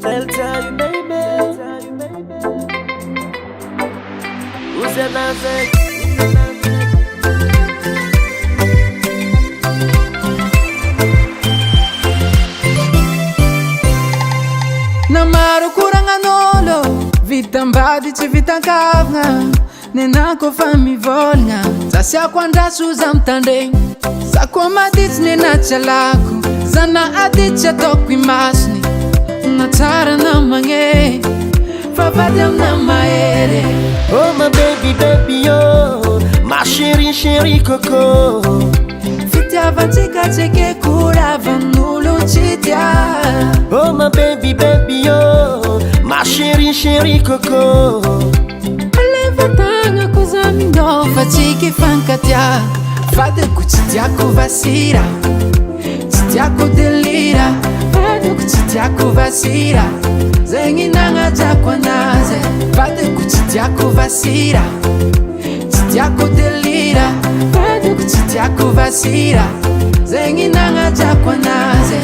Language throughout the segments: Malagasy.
I'll tell you, baby. Who's that nonsense? Namaro kuranganolo vitambadi tsy vitankavagna nenako fa mivolagna zasiako andraso za mitandregny zako maditsy nenatsy alako zana aditsy ataoko imasiny na tsara na magné fa vady amina mahery. Oh my baby baby oh, ma chérie chérie coco, fitiavantsika tsy ke koravan'olo tsy tia. Oh my baby baby oh, ma chérie chérie coco, alevatagna koza mindôfa tsika fankatia vadiko tsy tiako vasira tsy tiako delira vadiko tsy tiako vasira zegny nagnajako anazy vadiko tsy tiako vasira tsy tiako delira vadiko tsy tiako vasira zegny nagnajako anazy.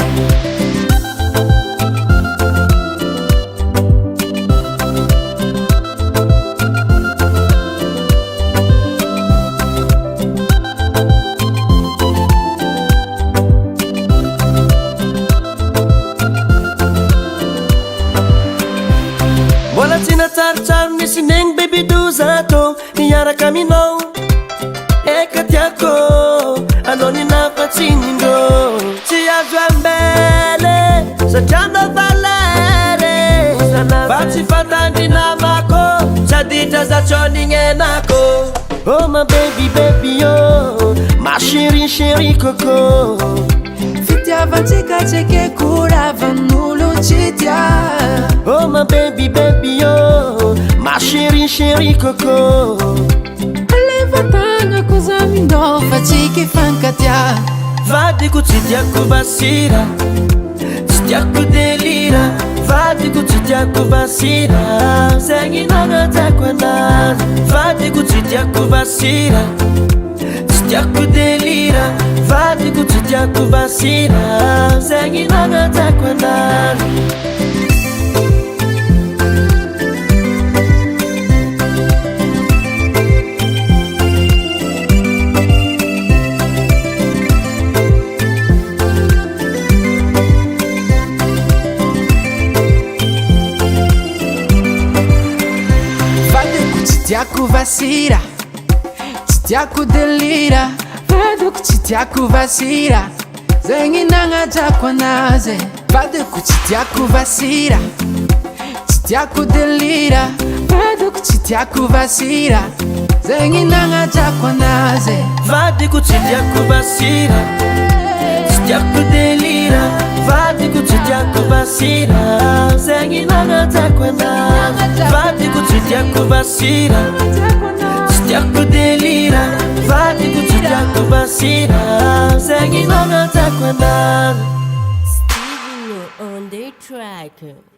Mbola tsy natsaritsary nisy negny baby dozato niaraka aminao eka tiako anao ninafatsignindrô tsy azo ambele satria anao valere fa tsy fantandry namako saditra zatsao nignenako. Oh my baby baby oh, ma chérie chérie coco, fitiavantsika tsy ke koravan'olo tsy tia. Oh my baby baby oh, ma chérie chérie coco, alevatagna koza mindôfa tsika fankatia vadiko tsy tiako vasira tsy tiako delira vadiko tsy tiako vasira zegny nagnajako anazy vadiko tsy tiako vasira tsy tiako delira vadiko tsy tiako vasira zegny nagnajako anazy. tsy tiako vasira tsy tiako delira vadiko tsy tiako vasira zegny nagnajako anazy vadiko tsy tiako vasira tsy tiako delira vadiko tsy tiako vasira zegny nagnajako anazy vadiko tsy tiako vasira tsy tiako delira vadiko tsy tiako vasira zegny nagnajako anazy vadiko tsy tiako vasira tsy tiako delira vadiko tsy tiako vasira zegny nagnajako anazy. Stevie on the track.